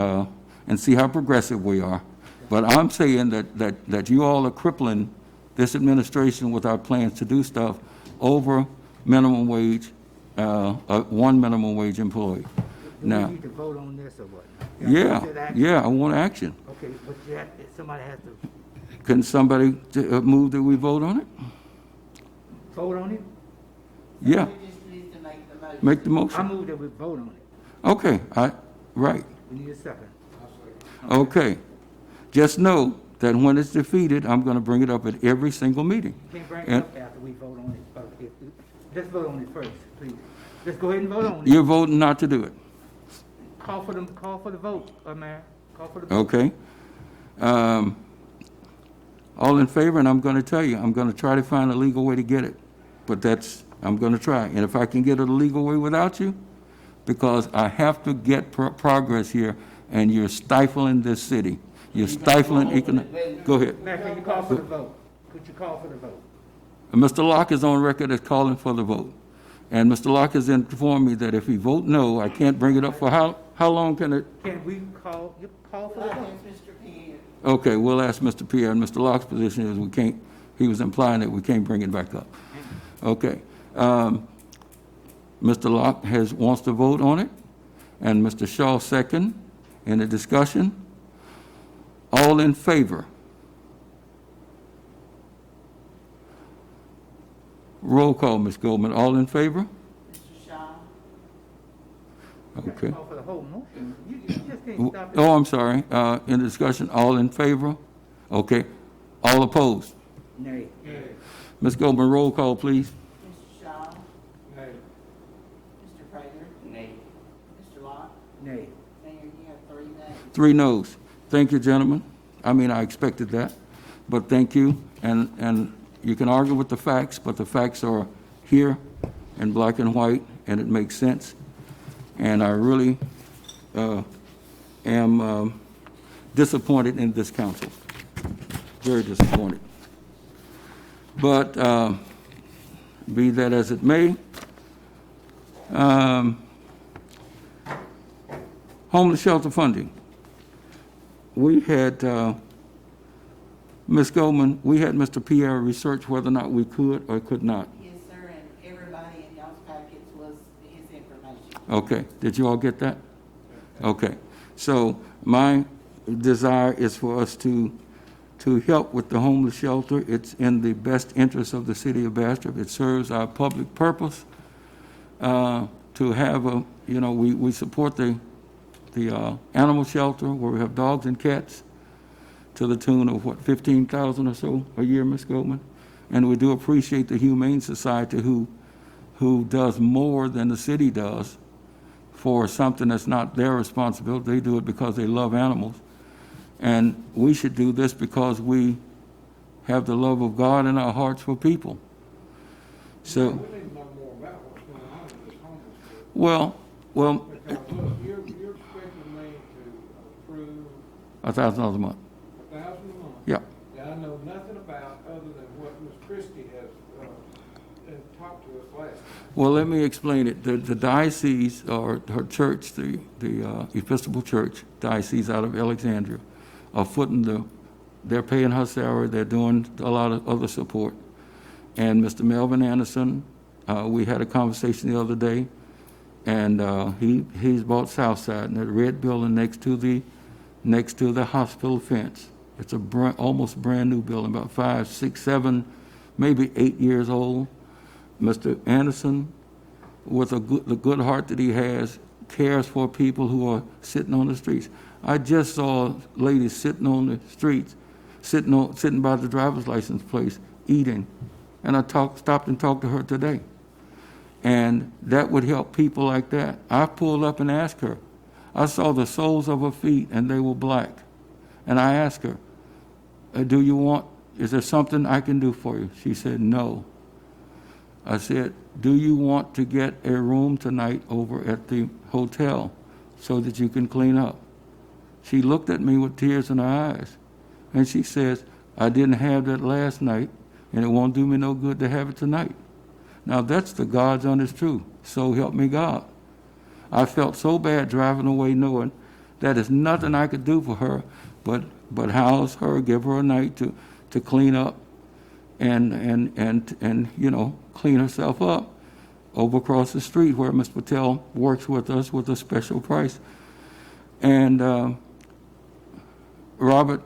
see how progressive we are. But I'm saying that you all are crippling this administration with our plans to do stuff over minimum wage, one minimum wage employee. Do we Now, need to vote on this or what? yeah, I want action. Okay, but somebody has to Can somebody move that we vote on it? vote on it? Yeah, We just need to make the motion. make the I motion. move that we vote on it. Okay, right, We need a second. okay. Just know that when it's defeated, I'm gonna bring it up at every single meeting. You can't bring it And up after we vote on it. Okay, let's vote on it first, please. Let's go ahead and vote on it. you're voting not to do it, Call for the vote, Mayor. Call for the vote. okay? All in favor, and I'm gonna tell you, I'm gonna try to find a legal way to get it. But I'm gonna try. And if I can get it a legal way without you, because I have to get progress here, and you're stifling this city. You're stifling go ahead. Mayor, can you call for the vote? Could you call for the vote? Mr. Locke is on record as calling for the vote. And Mr. Locke has informed me that if he vote no, I can't bring it up for how long can it? Can we call for the Well, vote? it's Mr. Pierre. Okay, we'll ask Mr. Pierre, and Mr. Locke's position is he was implying that we can't bring it back up. Okay. Mr. Locke wants to vote on it, and Mr. Shaw second. Any discussion? All in favor? Roll call, Ms. Goldman. All in favor? Mr. Okay. Call for the whole motion. You just can't stop it. Oh, I'm sorry. In discussion, all in favor? Okay. All opposed? Nay. Ms. Goldman, roll call, please. Mr. Shaw, Nay. Mr. Prater, Nay. Mr. Locke, Nay. Mayor, you have 3 nays. 3 noes. Thank you, gentlemen. I mean, I expected that, but thank you. And you can argue with the facts, but the facts are here in black and white, and it makes sense. And I really am disappointed in this council. Very disappointed. But be that as it may, homeless shelter funding. We had, Ms. Goldman, we had Mr. Pierre research whether or not we could or could not. Yes, sir, and everybody in y'all's packets was his information. Okay, did you all get that? Okay, so my desire is for us to help with the homeless shelter. It's in the best interest of the city of Bastrop. It serves our public purpose to have a, you know, we support the animal shelter where we have dogs and cats to the tune of, what, $15,000 or so a year, Ms. Goldman? And we do appreciate the Humane Society who does more than the city does for something that's not their responsibility. They do it because they love animals. And we should do this because we have the love of God in our hearts for people. So, We need to know more about what's going on in this homeless group. well, Because look, you're expecting me to approve $1,000 a month. $1,000 a month. Yeah. That I know nothing about other than what Ms. Christie has talked to us last time. Well, let me explain it. The diocese, or her church, the Episcopal Church diocese out of Alexandria, are footing they're paying her salary. They're doing a lot of other support. And Mr. Melvin Anderson, we had a conversation the other day, and he's bought Southside, and that red building next to the hospital fence. It's a almost brand new building, about 5, 6, 7, maybe 8 years old. Mr. Anderson, with the good heart that he has, cares for people who are sitting on the streets. I just saw ladies sitting on the streets, sitting by the driver's license place, eating, and I stopped and talked to her today. And that would help people like that. I pulled up and asked her. I saw the soles of her feet, and they were black. And I asked her, is there something I can do for you? She said, no. I said, do you want to get a room tonight over at the hotel so that you can clean up? She looked at me with tears in her eyes, and she says, I didn't have that last night, and it won't do me no good to have it tonight. Now, that's the God's honest truth. So help me God. I felt so bad driving away knowing that is nothing I could do for her but house her, give her a night to clean up and you know, clean herself up over across the street where Ms. Patel works with us with a special price. And Robert,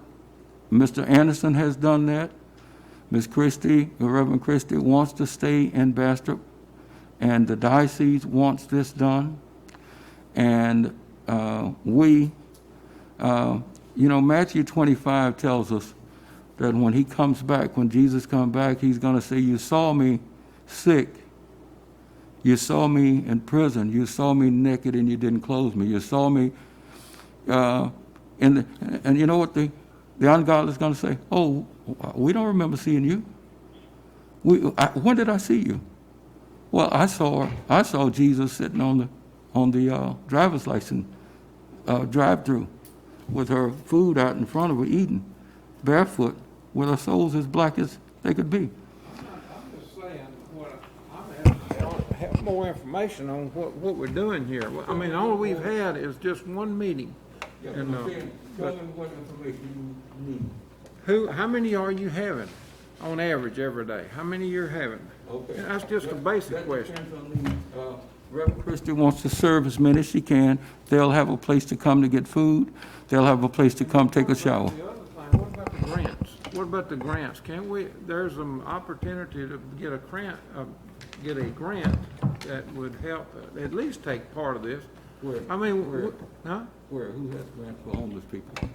Mr. Anderson has done that. Ms. Christie, Reverend Christie, wants to stay in Bastrop, and the diocese wants this done. And you know, Matthew 25 tells us that when he comes back, when Jesus comes back, he's going to say, you saw me sick. You saw me in prison. You saw me naked and you didn't clothe me. You saw me, and you know what the ungodly is going to say? Oh, we don't remember seeing you. When did I see you? Well, I saw Jesus sitting on the driver's license drive-through with her food out in front of her eating, barefoot, with her soles as black as they could be. I'm just saying, I'm have more information on what we're doing here. I mean, all we've had is just one meeting. And, Tell them what information you need. how many are you having on average every day? How many you're having? Okay. And that's just a basic question. Depends on the, Reverend Christie wants to serve as many as she can. They'll have a place to come to get food. They'll have a place to come take a shower. The other thing, what about the grants? What about the grants? Can't we, there's an opportunity to get a grant that would help at least take part of this. Where? I mean, Where? huh? Where? Who has grants for homeless people?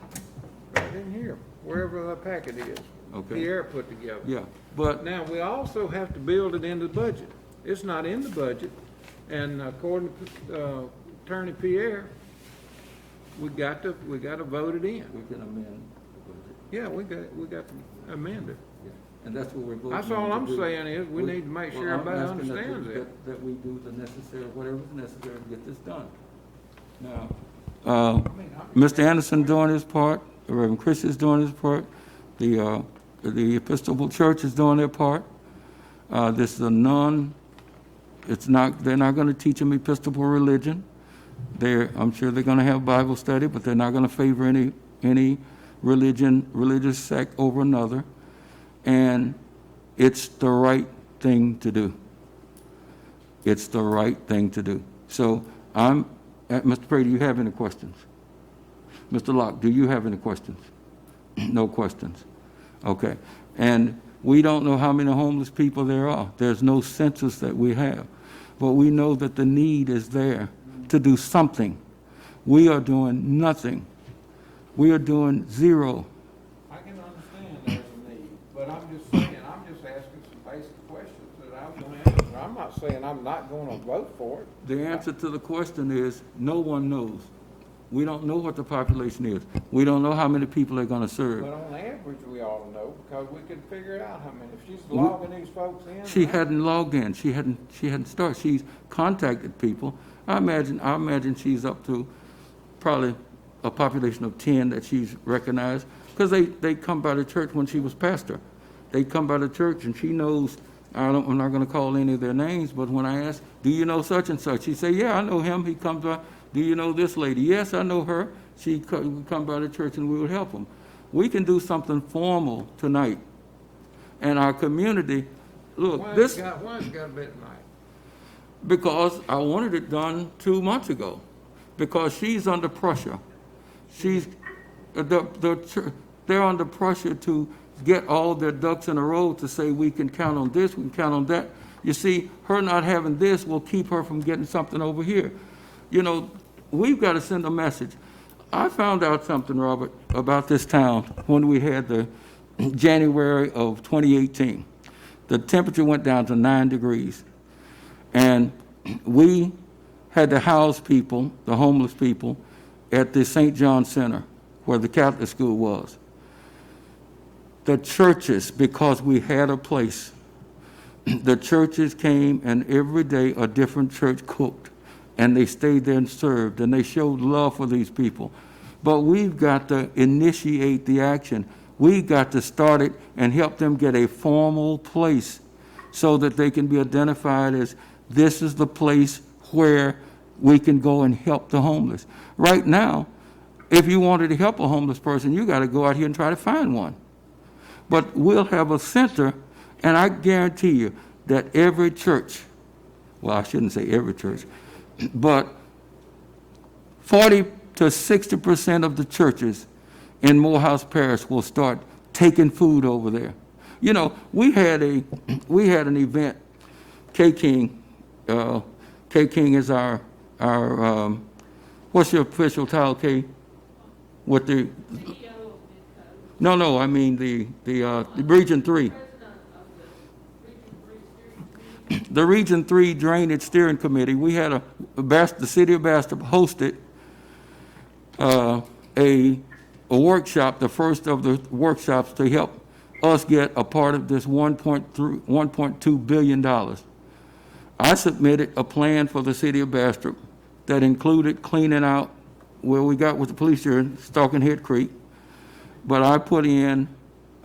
Right in here, wherever the packet is. Okay. Pierre put together. Yeah, but Now, we also have to build it into the budget. It's not in the budget, and according to Attorney Pierre, we got to vote it in. we can amend the budget. Yeah, we got to amend it. Yeah. And that's what we're voting That's on all to I'm do. saying is, we need to make sure Well, I'm everybody asking that understands we- it. That we do the necessary, whatever's necessary to get this done. Now, Mr. Anderson doing his part, the Reverend Chris is doing his part, the Episcopal Church is doing their part. This is they're not gonna teach them Episcopal religion. I'm sure they're gonna have Bible study, but they're not gonna favor any religious sect over another. And it's the right thing to do. It's the right thing to do. So Mr. Prady, do you have any questions? Mr. Locke, do you have any questions? No questions. Okay. And we don't know how many homeless people there are. There's no census that we have. But we know that the need is there to do something. We are doing nothing. We are doing zero. I can understand there's a need, but I'm just saying, I'm just asking some basic questions that I was going to answer. I'm not saying I'm not going to vote for it. The answer to the question is, no one knows. We don't know what the population is. We don't know how many people they're going to serve. But on average, we ought to know, because we could figure out how many. If she's logging these folks in. She hadn't logged in. She hadn't started. She's contacted people. I imagine she's up to probably a population of 10 that she's recognized, because they come by the church when she was pastor. They come by the church, and she knows. I'm not going to call any of their names, but when I ask, do you know such and such? She say, yeah, I know him. He comes by. Do you know this lady? Yes, I know her. She come by the church, and we would help them. We can do something formal tonight. And our community, look, Why's this, it got to be at night? because I wanted it done 2 months ago, because she's under pressure. They're under pressure to get all their ducks in a row to say we can count on this, we can count on that. You see, her not having this will keep her from getting something over here. You know, we've got to send a message. I found out something, Robert, about this town when we had the January of 2018. The temperature went down to 9 degrees. And we had to house people, the homeless people, at the St. John Center, where the Catholic school was. The churches, because we had a place, the churches came, and every day a different church cooked, and they stayed there and served, and they showed love for these people. But we've got to initiate the action. We've got to start it and help them get a formal place so that they can be identified as, this is the place where we can go and help the homeless. Right now, if you wanted to help a homeless person, you got to go out here and try to find one. But we'll have a center, and I guarantee you that every church, well, I shouldn't say every church, but 40 to 60% of the churches in Morehouse Parish will start taking food over there. You know, we had an event. K King is our what's your official title, K? What the? No, I mean the Region 3. The Region 3 Drainage Steering Committee. We had the city of Bastrop hosted a workshop, the first of the workshops to help us get a part of this $1.2 billion. I submitted a plan for the city of Bastrop that included cleaning out where we got with the police here in Stalking Head Creek, but I put in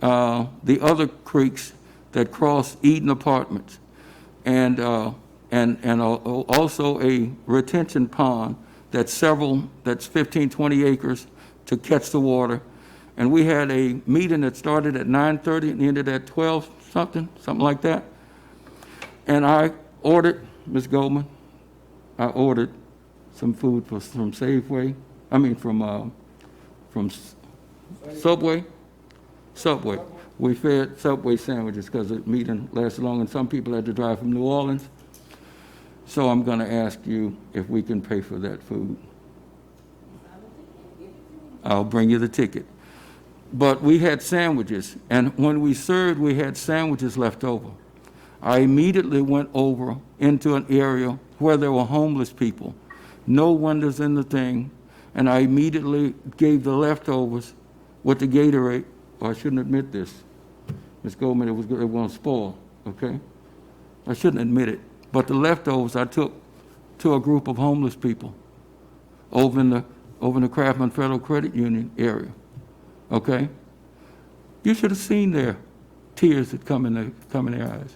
the other creeks that cross Eden Apartments, and also a retention pond that's 15, 20 acres to catch the water. And we had a meeting that started at 9:30 and ended at 12 something like that. And I ordered, Ms. Goldman, I ordered some food from Safeway, from Subway. We fed Subway sandwiches because the meeting lasted long, and some people had to drive from New Orleans. So I'm going to ask you if we can pay for that food. I'll bring you the ticket. But we had sandwiches, and when we served, we had sandwiches left over. I immediately went over into an area where there were homeless people, no windows in the thing, and I immediately gave the leftovers with the Gatorade. Oh, I shouldn't admit this. Ms. Goldman, it was going to spoil, okay? I shouldn't admit it. But the leftovers I took to a group of homeless people over in the Craftsman Federal Credit Union area, okay? You should have seen their tears that come in their eyes.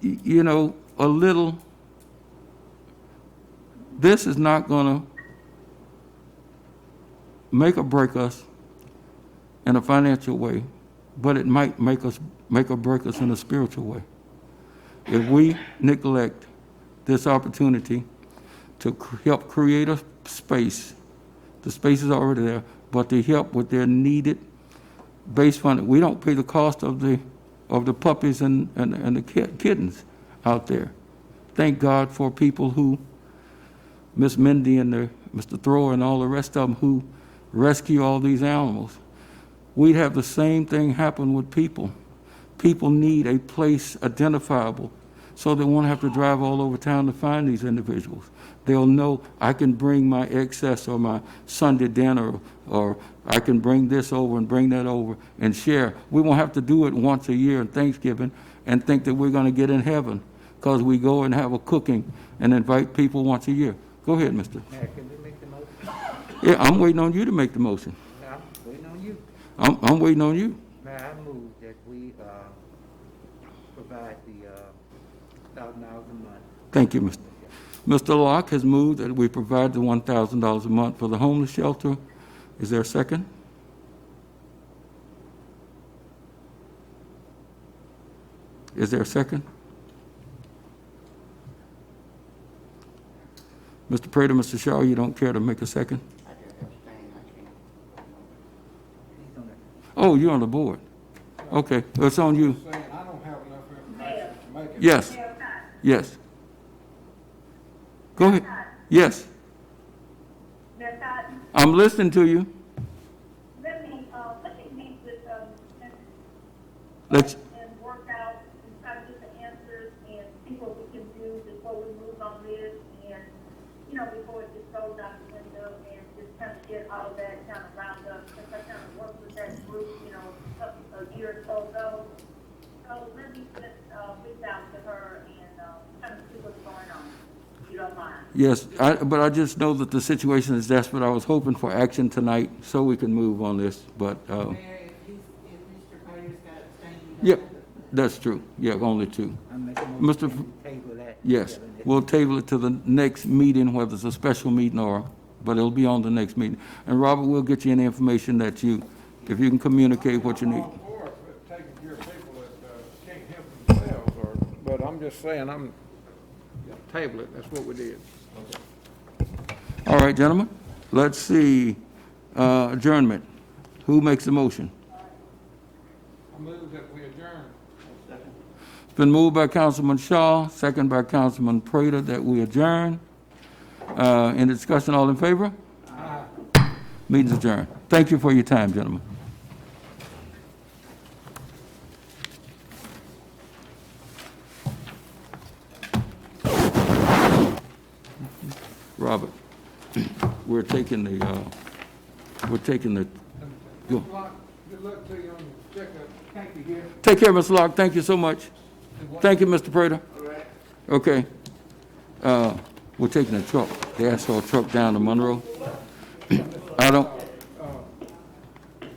You know, a little, this is not going to make or break us in a financial way, but it might make or break us in a spiritual way. If we neglect this opportunity to help create a space, the space is already there, but to help with their needed base funding. We don't pay the cost of the puppies and the kittens out there. Thank God for people who, Miss Mindy and Mr. Thrower and all the rest of them who rescue all these animals. We'd have the same thing happen with people. People need a place identifiable so they won't have to drive all over town to find these individuals. They'll know I can bring my excess or my Sunday dinner, or I can bring this over and bring that over and share. We won't have to do it once a year at Thanksgiving and think that we're going to get in heaven because we go and have a cooking and invite people once a year. Go ahead, mister. Mayor, can we make the motion? Yeah, I'm waiting on you to make the motion. No, I'm waiting on you. I'm waiting on you. Mayor, I move that we provide the $1,000 a month. Thank you, Mr. Mr. Locke has moved that we provide the $1,000 a month for the homeless shelter. Is there a second? Is there a second? Mr. Prater, Mr. Shaw, you don't care to make a second? I just abstain, I can't. He's on it. Oh, you're on the board. Okay, it's on you. Saying I don't have enough information to make it. Yes. Yes. Go ahead. Yes. Mayor Cotton, I'm listening to you. let me meet with, Let's, and work out and try to get the answers and see what we can do before we move on this and, before it just goes out the window and just kind of get all of that kind of round up. Since I kind of worked with that group, a year or so ago. So let me just, reach out to her and, kind of see what's going on, if you don't mind. yes, but I just know that the situation is desperate. I was hoping for action tonight so we can move on this, but, Mayor, if Mr. Prater's got abstained, yep, that's true. Yeah, only two. I'm making a Mr. motion to table that. Yes, until the next- we'll table it to the next meeting, whether it's a special meeting but it'll be on the next meeting. And Robert, we'll get you any information that if you can communicate what you need. I'm all for taking care of people that can't help themselves, but I'm just saying, table it, that's what we did. All right, gentlemen, let's see, adjournment. Who makes the motion? I move that we adjourn. It's been moved by Councilman Shaw, second by Councilman Prater, that we adjourn. Any discussion, all in favor? Meeting's adjourned. Thank you for your time, gentlemen. Robert, we're taking the, go. Good luck to you on the checkup. Thank you, here. Take care, Mr. Locke. Thank you so much. Thank you, Mr. Prater. Okay. We're taking a truck, the asphalt truck down to Monroe. I don't, Did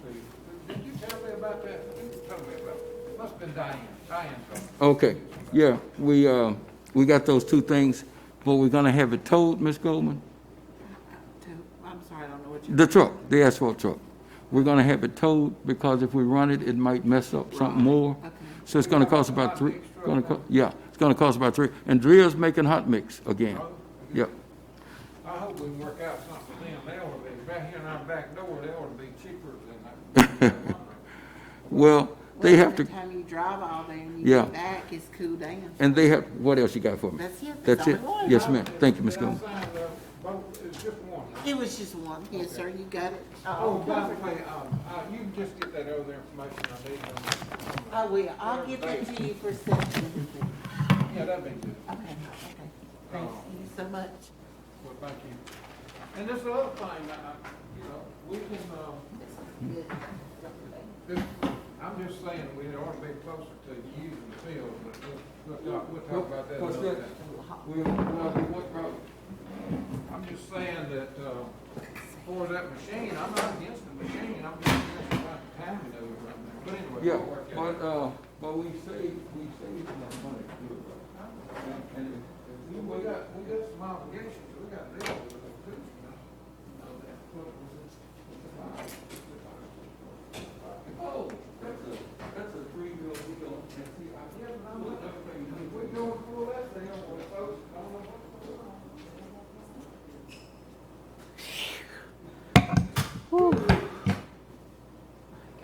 you tell me about that? You told me about it. Must've been Diane. Diane told me. okay, yeah, we got those two things, but we're gonna have it towed, Ms. Goldman? I'm sorry, I don't know what you. The truck, the asphalt truck. We're gonna have it towed because if we run it, it might mess up something more. Okay. So it's gonna cost about three, it's gonna cost about three. And Dria's making hot mix again. Yep. I hope we can work out something for them. They ought to be, right here in our back door, they ought to be cheaper than that. Well, They have to, By the time you drive all day and you Yeah. get back, it's cool down. and they have, what else you got for me? That's it. That's it? That's all I want. Yes, ma'am. Thank you, Ms. Did I Gomes. sign the vote? It's just one, right? It was just one. Yes, sir, you got it. Oh, by the way, you can just get that other information I need on. I will. I'll give it to you for September. Yeah, that'd be good. Okay, okay. Thank you so much. Well, thank you. And this other thing, you know, we can, I'm just saying, we ought to be closer to using the field, but we'll talk about that What's another that? time. I'm just saying that, for that machine, I'm not against the machine, I'm just against about the timing of it right now. But anyway, Yeah, we'll work that out. but we saved enough money to do it. And if We got some obligations, we got to deal with it too, you know. Oh, that's a three-wheel deal. And see, Yeah, but I'm looking, if we go and pull that thing up with folks, I don't know what's going on.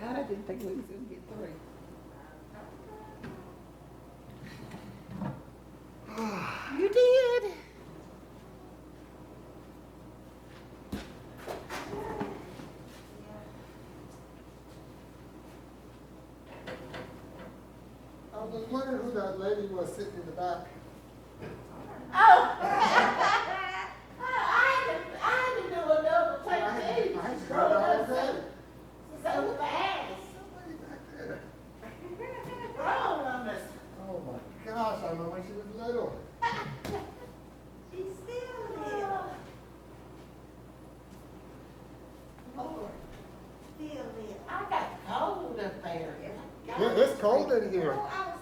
God, I didn't think we was gonna get through. You did. I was wondering who that lady was sitting in the back. Oh. I had to do another I had take. to scroll down there. So fast. Somebody back there. Wrong on us. Oh my gosh, I remember when she was little. She's still little. Lord. Still little. I got cold up there. It's cold in here. Oh, I was